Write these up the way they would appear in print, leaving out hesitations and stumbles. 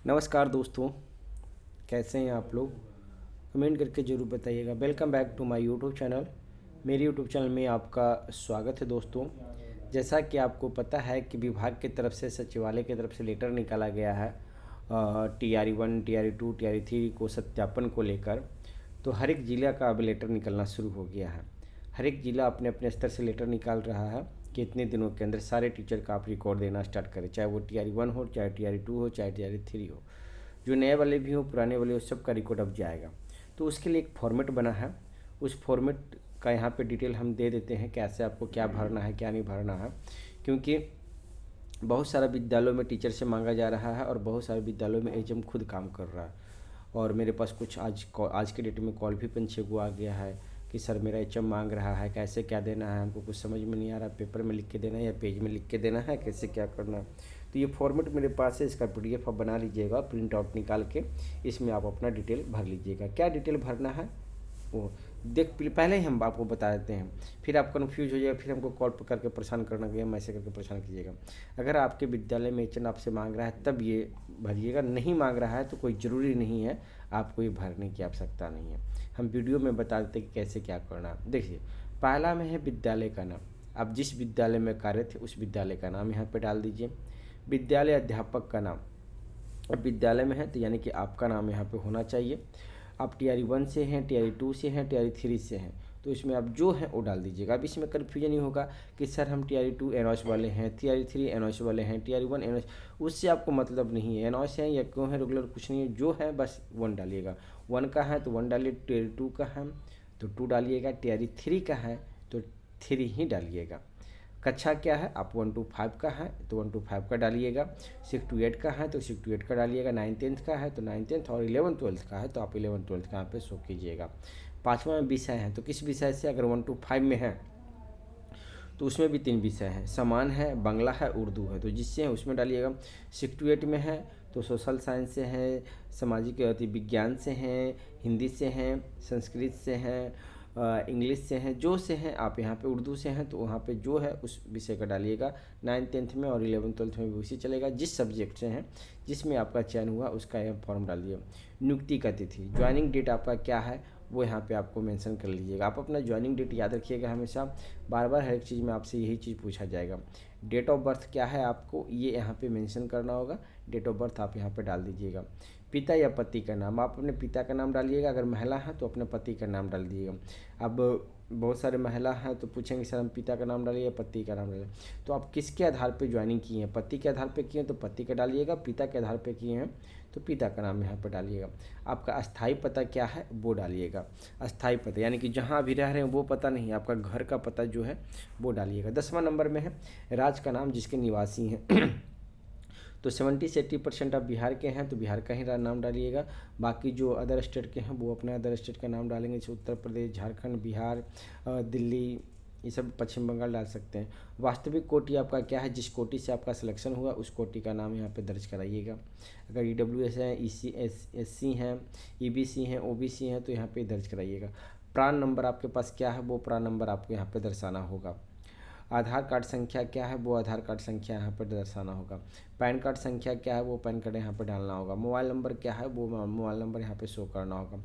नमस्कार दोस्तों, कैसे हैं आप लोग? कमेंट करके ज़रूर बताइएगा। Welcome back to my YouTube channel. मेरे यूट्यूब चैनल में आपका स्वागत है दोस्तों। जैसा कि आपको पता है कि विभाग की तरफ से, सचिवालय की तरफ से लेटर निकाला गया है TRE 1, TRE 2, TRE 3 को सत्यापन को लेकर। तो हर एक ज़िला का अब लेटर निकलना शुरू हो गया है। हर एक ज़िला अपने अपने स्तर से लेटर निकाल रहा है कि इतने दिनों के अंदर सारे टीचर का आप रिकॉर्ड देना स्टार्ट करें, चाहे वो TRE 1 हो, चाहे TRE 2 हो, चाहे TRE 3 हो। जो नए वाले भी हो, पुराने वाले हो, सबका रिकॉर्ड अब जाएगा। तो उसके लिए एक फॉर्मेट बना है। उस फॉर्मेट का यहाँ पे डिटेल हम दे देते हैं, कैसे आपको क्या भरना है, क्या नहीं भरना है। क्योंकि बहुत सारा विद्यालयों में टीचर से मांगा जा रहा है और बहुत सारे विद्यालयों में एचएम खुद काम कर रहा है। और मेरे पास कुछ आज के डेट में कॉल भी 5-6 को आ गया है कि सर मेरा एचएम मांग रहा है, कैसे क्या देना है, हमको कुछ समझ में नहीं आ रहा, पेपर में लिख के देना है या पेज में लिख के देना है, कैसे क्या करना है। तो ये फॉर्मेट मेरे पास है, इसका PDF आप बना लीजिएगा, प्रिंट आउट निकाल के इसमें आप अपना डिटेल भर लीजिएगा। क्या डिटेल भरना है वो पहले ही हम आपको बता देते हैं, फिर आप कन्फ्यूज हो जाएगा, फिर हमको कॉल पर करके परेशान करना या मैसेज करके परेशान कीजिएगा। अगर आपके विद्यालय में एचएम आपसे मांग रहा है तब ये भरिएगा, नहीं मांग रहा है तो कोई ज़रूरी नहीं है, आपको ये भरने की आवश्यकता नहीं है। हम वीडियो में बता देते कि कैसे क्या करना है। देखिए, पहला में है विद्यालय का नाम। आप जिस विद्यालय में कार्य थे उस विद्यालय का नाम यहाँ पर डाल दीजिए। विद्यालय अध्यापक का नाम, अब विद्यालय में है तो यानी कि आपका नाम यहाँ पे होना चाहिए। आप TRE 1 से हैं, TRE 2 से हैं, TRE 3 से हैं, तो इसमें आप जो हैं वो डाल दीजिएगा। अब इसमें कन्फ्यूजन नहीं होगा कि सर हम TRE 2 एनॉस वाले हैं, TRE 3 एनॉस वाले हैं, TRE 1 एनॉस, उससे आपको मतलब नहीं है एनॉस है या क्यों है, रेगुलर कुछ नहीं है, जो है बस 1 डालिएगा। 1 का है तो 1 डालिए, TRE 2 का है तो 2 डालिएगा, TRE 3 का है तो 3 ही डालिएगा। कक्षा क्या है, आप 1 to 5 का है तो 1 to 5 का डालिएगा, 6 to 8 का है तो 6 to 8 का डालिएगा, 9th-10th का है तो 9th-10th और 11th-12th का है तो आप 11th-12th का यहाँ पे शो कीजिएगा। 5वां में विषय है तो किस विषय से, अगर 1 to 5 में है तो उसमें भी 3 विषय हैं, समान है, बांग्ला है, उर्दू है, तो जिससे है उसमें डालिएगा। 6 to 8 में है तो सोशल साइंस से हैं, सामाजिक अति विज्ञान से हैं, हिंदी से हैं, संस्कृत से हैं, इंग्लिश से हैं, जो से हैं आप यहाँ पे, उर्दू से हैं तो वहाँ पे जो है उस विषय का डालिएगा। 9th-10th में और 11th-12th में भी उसी चलेगा, जिस सब्जेक्ट से हैं, जिसमें आपका चयन हुआ उसका यह फॉर्म डाल दिए। नियुक्ति का तिथि, ज्वाइनिंग डेट आपका क्या है वो यहाँ पे आपको मेंशन कर लीजिएगा। आप अपना ज्वाइनिंग डेट याद रखिएगा हमेशा, बार बार हर एक चीज़ में आपसे यही चीज़ पूछा जाएगा। डेट ऑफ बर्थ क्या है आपको ये यहाँ पे मेंशन करना होगा, डेट ऑफ बर्थ आप यहाँ पे डाल दीजिएगा। पिता या पति का नाम, आप अपने पिता का नाम डालिएगा, अगर महिला है तो अपने पति का नाम डाल दीजिएगा। अब बहुत सारे महिला हैं तो पूछेंगे सर हम पिता का नाम डालिए या पति का नाम डालिए, तो आप किसके आधार पे ज्वाइनिंग किए हैं, पति के आधार पे किए हैं तो पति का डालिएगा, पिता के आधार पे किए हैं तो पिता का नाम यहाँ पर डालिएगा। आपका अस्थाई पता क्या है वो डालिएगा। अस्थाई पता यानी कि जहाँ अभी रह रहे हैं वो पता नहीं, आपका घर का पता जो है वो डालिएगा। 10वां नंबर में है राज्य का नाम जिसके निवासी हैं तो 70 से 80% आप बिहार के हैं तो बिहार का ही नाम डालिएगा। बाकी जो अदर स्टेट के हैं वो अपना अदर स्टेट का नाम डालेंगे, जैसे उत्तर प्रदेश, झारखंड, बिहार, दिल्ली, ये सब, पश्चिम बंगाल डाल सकते हैं। वास्तविक कोटि आपका क्या है, जिस कोटि से आपका सिलेक्शन हुआ उस कोटि का नाम यहाँ पे दर्ज कराइएगा। अगर EWS है, SC हैं, EBC हैं, OBC हैं तो यहाँ पे दर्ज कराइएगा। प्रान नंबर आपके पास क्या है वो प्रान नंबर आपको यहाँ पे दर्शाना होगा। आधार कार्ड संख्या क्या है वो आधार कार्ड संख्या यहाँ पर दर्शाना होगा। पैन कार्ड संख्या क्या है वो पैन कार्ड यहाँ पर डालना होगा। मोबाइल नंबर क्या है वो मोबाइल नंबर यहाँ पे शो करना होगा।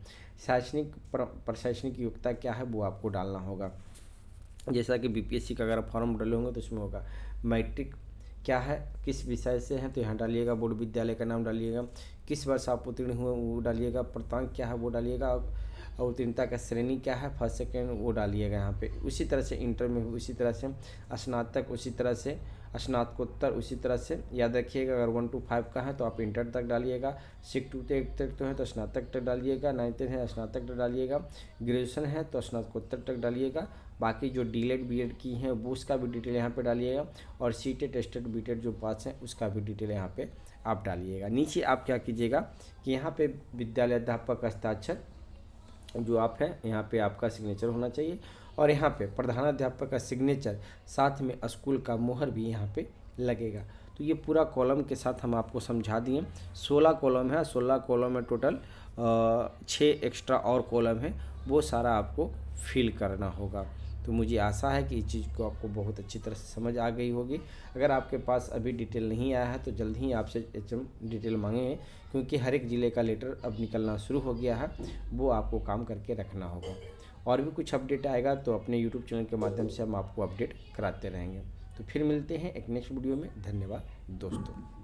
शैक्षणिक प्रशैक्षणिक योग्यता क्या है वो आपको डालना होगा। जैसा कि BPSC का अगर आप फॉर्म डाले होंगे तो उसमें होगा। मैट्रिक क्या है, किस विषय से हैं तो यहाँ डालिएगा। बोर्ड विद्यालय का नाम डालिएगा। किस वर्ष आप उत्तीर्ण हुए वो डालिएगा। प्रांत क्या है वो डालिएगा। और उत्तीर्णता का श्रेणी क्या है, फर्स्ट सेकेंड वो डालिएगा यहाँ पे। उसी तरह से इंटर में उसी तरह से, स्नातक उसी तरह से, स्नातकोत्तर उसी तरह से याद रखिएगा। अगर 1 to 5 का है तो आप इंटर तक डालिएगा। 6 to 8 तक तो है तो स्नातक तक डालिएगा। 9th है स्नातक तक डालिएगा। ग्रेजुएशन है तो स्नातकोत्तर तक डालिएगा। बाकी जो DLED BEd की हैं वो उसका भी डिटेल यहाँ पे डालिएगा। और CTET टेस्टेड BTET जो पास हैं उसका भी डिटेल यहाँ पे आप डालिएगा। नीचे आप क्या कीजिएगा कि यहाँ पे विद्यालय अध्यापक का हस्ताक्षर जो आप है यहाँ पे आपका सिग्नेचर होना चाहिए। और यहाँ पे प्रधानाध्यापक का सिग्नेचर, साथ में स्कूल का मोहर भी यहाँ पे लगेगा। तो ये पूरा कॉलम के साथ हम आपको समझा दिए। 16 कॉलम है, 16 कॉलम में टोटल 6 एक्स्ट्रा और कॉलम है, वो सारा आपको फिल करना होगा। तो मुझे आशा है कि इस चीज़ को आपको बहुत अच्छी तरह से समझ आ गई होगी। अगर आपके पास अभी डिटेल नहीं आया है तो जल्द ही आपसे HM डिटेल मांगेंगे, क्योंकि हर एक ज़िले का लेटर अब निकलना शुरू हो गया है, वो आपको काम करके रखना होगा। और भी कुछ अपडेट आएगा तो अपने यूट्यूब चैनल के माध्यम से हम आपको अपडेट कराते रहेंगे। तो फिर मिलते हैं एक नेक्स्ट वीडियो में। धन्यवाद दोस्तों।